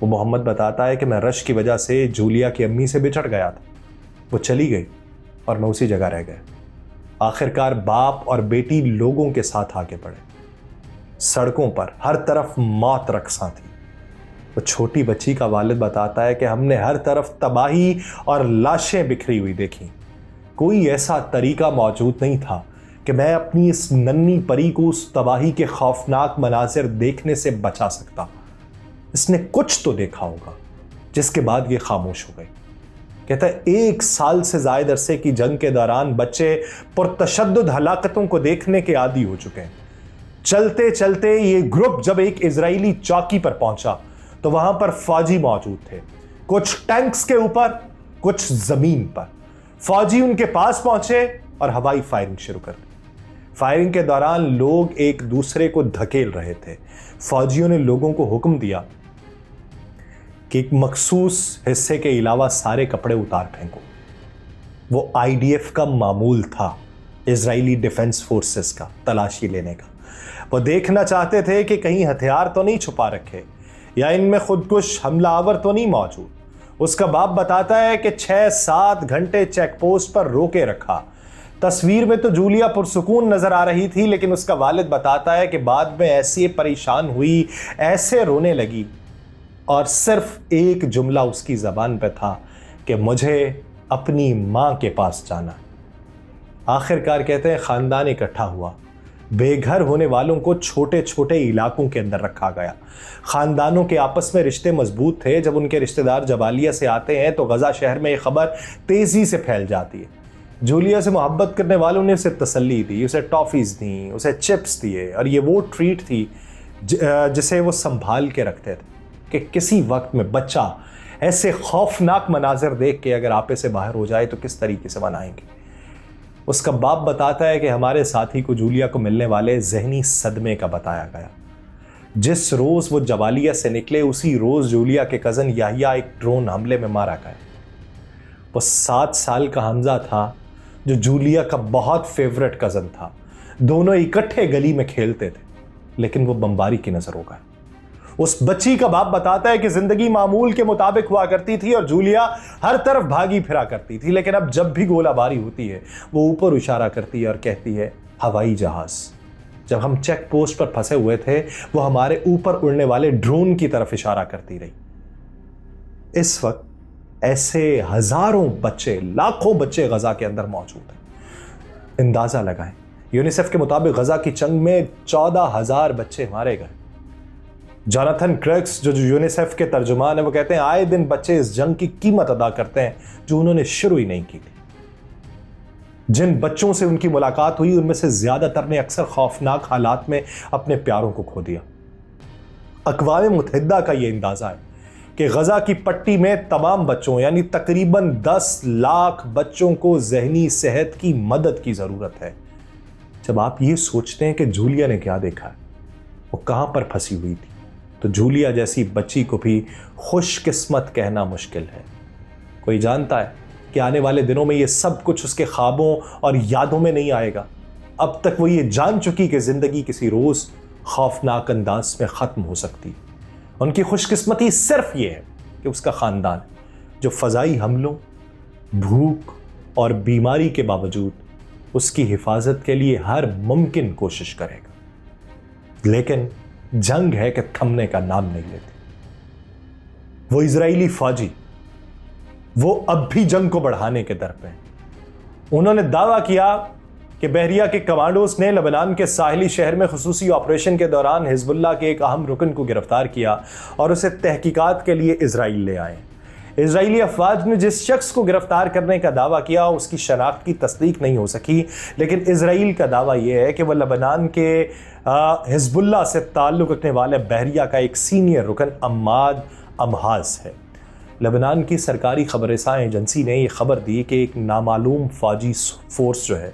وہ محمد بتاتا ہے کہ میں رش کی وجہ سے جولیا کی امی سے بچھڑ گیا تھا. وہ چلی گئی اور میں اسی جگہ رہ گیا. آخرکار باپ اور بیٹی لوگوں کے ساتھ آگے بڑھے. سڑکوں پر ہر طرف موت رقصاں تھی. وہ چھوٹی بچی کا والد بتاتا ہے کہ ہم نے ہر طرف تباہی اور لاشیں بکھری ہوئی دیکھی. کوئی ایسا طریقہ موجود نہیں تھا کہ میں اپنی اس ننھی پری کو اس تباہی کے خوفناک مناظر دیکھنے سے بچا سکتا. اس نے کچھ تو دیکھا ہوگا جس کے بعد یہ خاموش ہو گئی. کہتا ہے 1 سال سے زائد عرصے کی جنگ کے دوران بچے پرتشدد ہلاکتوں کو دیکھنے کے عادی ہو چکے ہیں. چلتے چلتے یہ گروپ جب ایک اسرائیلی چوکی پر پہنچا تو وہاں پر فوجی موجود تھے. کچھ ٹینکس کے اوپر، کچھ زمین پر. فوجی ان کے پاس پہنچے اور ہوائی فائرنگ شروع کر دی. فائرنگ کے دوران لوگ ایک دوسرے کو دھکیل رہے تھے. فوجیوں نے لوگوں کو حکم دیا کہ ایک مخصوص حصے کے علاوہ سارے کپڑے اتار پھینکو. وہ IDF کا معمول تھا، اسرائیلی ڈیفنس فورسز کا، تلاشی لینے کا. وہ دیکھنا چاہتے تھے کہ کہیں ہتھیار تو نہیں چھپا رکھے یا ان میں خودکش حملہ آور تو نہیں موجود. اس کا باپ بتاتا ہے کہ 6-7 گھنٹے چیک پوسٹ پر روکے رکھا. تصویر میں تو جولیا پرسکون نظر آ رہی تھی، لیکن اس کا والد بتاتا ہے کہ بعد میں ایسی پریشان ہوئی، ایسے رونے لگی اور صرف ایک جملہ اس کی زبان پہ تھا کہ مجھے اپنی ماں کے پاس جانا. آخرکار کہتے ہیں خاندان اکٹھا ہوا. بے گھر ہونے والوں کو چھوٹے چھوٹے علاقوں کے اندر رکھا گیا. خاندانوں کے آپس میں رشتے مضبوط تھے. جب ان کے رشتہ دار جبالیہ سے آتے ہیں تو غزہ شہر میں یہ خبر تیزی سے پھیل جاتی ہے. جولیا سے محبت کرنے والوں نے اسے تسلی دی، اسے ٹافیز دیں، اسے چپس دیے، اور یہ وہ ٹریٹ تھی جسے وہ سنبھال کے رکھتے تھے کہ کسی وقت میں بچہ ایسے خوفناک مناظر دیکھ کے اگر آپے سے باہر ہو جائے تو کس طریقے سے منائیں گے. اس کا باپ بتاتا ہے کہ ہمارے ساتھی کو جولیا کو ملنے والے ذہنی صدمے کا بتایا گیا. جس روز وہ جبالیہ سے نکلے اسی روز جولیا کے کزن یحییٰ ایک ڈرون حملے میں مارا گیا. وہ 7 سال کا حمزہ تھا جو جولیا کا بہت فیورٹ کزن تھا. دونوں اکٹھے گلی میں کھیلتے تھے، لیکن وہ بمباری کی نظر ہو گئے. اس بچی کا باپ بتاتا ہے کہ زندگی معمول کے مطابق ہوا کرتی تھی اور جولیا ہر طرف بھاگی پھرا کرتی تھی، لیکن اب جب بھی گولہ باری ہوتی ہے وہ اوپر اشارہ کرتی ہے اور کہتی ہے ہوائی جہاز. جب ہم چیک پوسٹ پر پھنسے ہوئے تھے وہ ہمارے اوپر اڑنے والے ڈرون کی طرف اشارہ کرتی رہی. اس وقت ایسے ہزاروں بچے، لاکھوں بچے غزہ کے اندر موجود ہیں. اندازہ لگائیں، یونیسیف کے مطابق غزہ کی جنگ میں 14,000 بچے مارے گئے. جوناتھن کرکس جو یونیسیف کے ترجمان ہیں وہ کہتے ہیں آئے دن بچے اس جنگ کی قیمت ادا کرتے ہیں جو انہوں نے شروع ہی نہیں کی تھی. جن بچوں سے ان کی ملاقات ہوئی ان میں سے زیادہ تر نے اکثر خوفناک حالات میں اپنے پیاروں کو کھو دیا. اقوام متحدہ کا یہ اندازہ ہے کہ غزہ کی پٹی میں تمام بچوں یعنی تقریباً 10 لاکھ بچوں کو ذہنی صحت کی مدد کی ضرورت ہے. جب آپ یہ سوچتے ہیں کہ جولیا نے کیا دیکھا ہے، وہ کہاں پر پھنسی ہوئی تھی، تو جولیا جیسی بچی کو بھی خوش قسمت کہنا مشکل ہے. کوئی جانتا ہے کہ آنے والے دنوں میں یہ سب کچھ اس کے خوابوں اور یادوں میں نہیں آئے گا. اب تک وہ یہ جان چکی کہ زندگی کسی روز خوفناک انداز میں ختم ہو سکتی. ان کی خوش قسمتی صرف یہ ہے کہ اس کا خاندان جو فضائی حملوں، بھوک اور بیماری کے باوجود اس کی حفاظت کے لیے ہر ممکن کوشش کرے گا. لیکن جنگ ہے کہ تھمنے کا نام نہیں لیتی. وہ اسرائیلی فوجی وہ اب بھی جنگ کو بڑھانے کے در پہ ہیں. انہوں نے دعویٰ کیا کہ بحریہ کے کمانڈوز نے لبنان کے ساحلی شہر میں خصوصی آپریشن کے دوران حزب اللہ کے ایک اہم رکن کو گرفتار کیا اور اسے تحقیقات کے لیے اسرائیل لے آئے. اسرائیلی افواج نے جس شخص کو گرفتار کرنے کا دعویٰ کیا اس کی شناخت کی تصدیق نہیں ہو سکی، لیکن اسرائیل کا دعویٰ یہ ہے کہ وہ لبنان کے حزب اللہ سے تعلق رکھنے والے بحریہ کا ایک سینئر رکن عماد امہاز ہے. لبنان کی سرکاری خبر رساں ایجنسی نے یہ خبر دی کہ ایک نامعلوم فوجی فورس جو ہے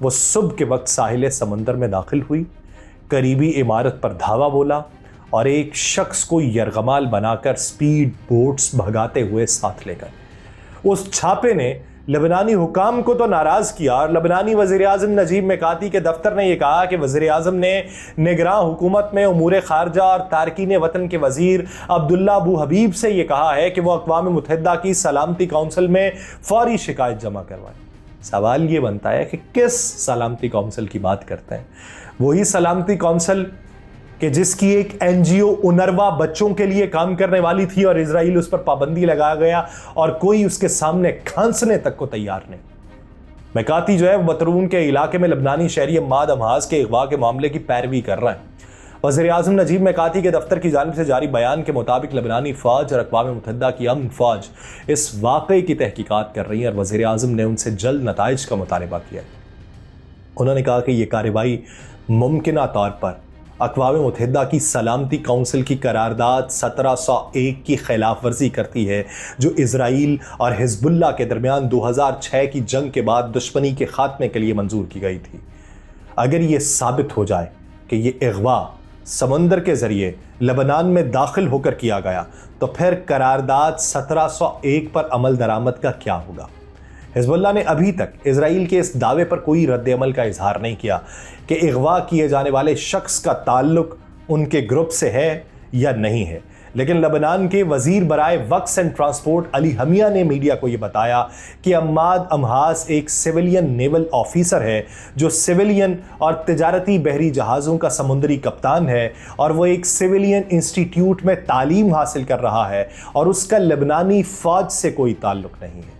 وہ صبح کے وقت ساحل سمندر میں داخل ہوئی، قریبی عمارت پر دھاوا بولا اور ایک شخص کو یرغمال بنا کر سپیڈ بوٹس بھگاتے ہوئے ساتھ لے گئے. اس چھاپے نے لبنانی حکام کو تو ناراض کیا، اور لبنانی وزیر اعظم نجیب میقاتی کے دفتر نے یہ کہا کہ وزیر اعظم نے نگراں حکومت میں امور خارجہ اور تارکین وطن کے وزیر عبداللہ ابو حبیب سے یہ کہا ہے کہ وہ اقوام متحدہ کی سلامتی کونسل میں فوری شکایت جمع کروائیں۔ سوال یہ بنتا ہے کہ کس سلامتی کونسل کی بات کرتے ہیں؟ وہی سلامتی کونسل کہ جس کی ایک این جی او اونروا بچوں کے لیے کام کرنے والی تھی، اور اسرائیل اس پر پابندی لگا گیا اور کوئی اس کے سامنے کھانسنے تک کو تیار نہیں۔ میقاتی جو ہے وہ بطرون کے علاقے میں لبنانی شہری عماد امہاز کے اغوا کے معاملے کی پیروی کر رہے ہیں۔ وزیر اعظم نجیب میقاتی کے دفتر کی جانب سے جاری بیان کے مطابق لبنانی فوج اور اقوام متحدہ کی امن فوج اس واقعے کی تحقیقات کر رہی ہیں، اور وزیر اعظم نے ان سے جلد نتائج کا مطالبہ کیا ہے۔ انہوں نے کہا کہ یہ کارروائی ممکنہ طور پر اقوام متحدہ کی سلامتی کونسل کی قرارداد 1701 کی خلاف ورزی کرتی ہے، جو اسرائیل اور حزب اللہ کے درمیان 2006 کی جنگ کے بعد دشمنی کے خاتمے کے لیے منظور کی گئی تھی۔ اگر یہ ثابت ہو جائے کہ یہ اغوا سمندر کے ذریعے لبنان میں داخل ہو کر کیا گیا، تو پھر قرارداد 1701 پر عمل درآمد کا کیا ہوگا؟ حزب اللہ نے ابھی تک اسرائیل کے اس دعوے پر کوئی رد عمل کا اظہار نہیں کیا کہ اغوا کیے جانے والے شخص کا تعلق ان کے گروپ سے ہے یا نہیں ہے، لیکن لبنان کے وزیر برائے وقف اینڈ ٹرانسپورٹ علی حمیہ نے میڈیا کو یہ بتایا کہ عماد امہاز ایک سویلین نیول آفیسر ہے جو سویلین اور تجارتی بحری جہازوں کا سمندری کپتان ہے، اور وہ ایک سویلین انسٹیٹیوٹ میں تعلیم حاصل کر رہا ہے، اور اس کا لبنانی فوج سے کوئی تعلق نہیں ہے۔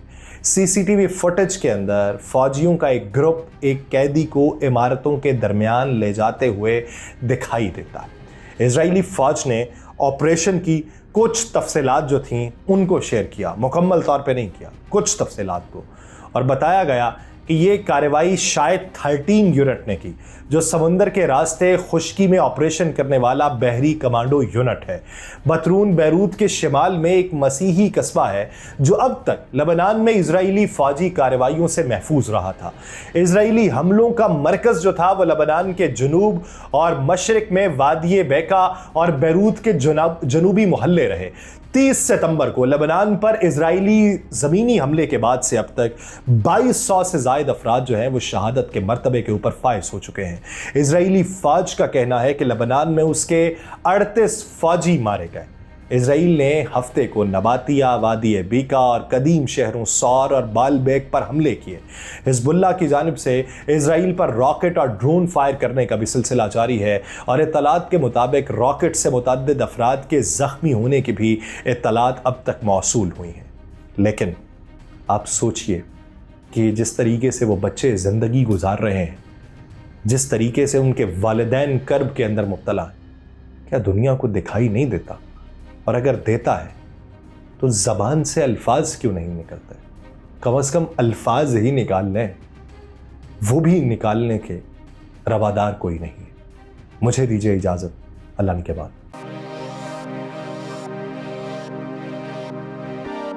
سی سی ٹی وی فوٹیج کے اندر فوجیوں کا ایک گروپ ایک قیدی کو عمارتوں کے درمیان لے جاتے ہوئے دکھائی دیتا ہے۔ اسرائیلی فوج نے آپریشن کی کچھ تفصیلات جو تھیں ان کو شیئر کیا، مکمل طور پہ نہیں کیا، کچھ تفصیلات کو، اور بتایا گیا کہ یہ کارروائی شاید 13 یونٹ نے کی، جو سمندر کے راستے خشکی میں آپریشن کرنے والا بحری کمانڈو یونٹ ہے۔ بطرون بیروت کے شمال میں ایک مسیحی قصبہ ہے جو اب تک لبنان میں اسرائیلی فوجی کارروائیوں سے محفوظ رہا تھا۔ اسرائیلی حملوں کا مرکز جو تھا وہ لبنان کے جنوب اور مشرق میں وادی بیکا اور بیروت کے جنوبی محلے رہے۔ 30 ستمبر کو لبنان پر اسرائیلی زمینی حملے کے بعد سے اب تک 2200 سے زائد افراد جو ہیں وہ شہادت کے مرتبے کے اوپر فائز ہو چکے ہیں۔ اسرائیلی فوج کا کہنا ہے کہ لبنان میں اس کے 38 فوجی مارے گئے۔ اسرائیل نے ہفتے کو نباتیہ، وادی بیکا اور قدیم شہروں سور اور بال بیک پر حملے کیے۔ حزب اللہ کی جانب سے اسرائیل پر راکٹ اور ڈرون فائر کرنے کا بھی سلسلہ جاری ہے، اور اطلاعات کے مطابق راکٹ سے متعدد افراد کے زخمی ہونے کی بھی اطلاعات اب تک موصول ہوئی ہیں۔ لیکن آپ سوچئے کہ جس طریقے سے وہ بچے زندگی گزار رہے ہیں، جس طریقے سے ان کے والدین کرب کے اندر مبتلا ہیں، کیا دنیا کو دکھائی نہیں دیتا؟ اور اگر دیتا ہے تو زبان سے الفاظ کیوں نہیں نکلتے؟ کم از کم الفاظ ہی نکال لیں، وہ بھی نکالنے کے روادار کوئی نہیں ہے۔ مجھے دیجیے اجازت، اللہ کے بعد۔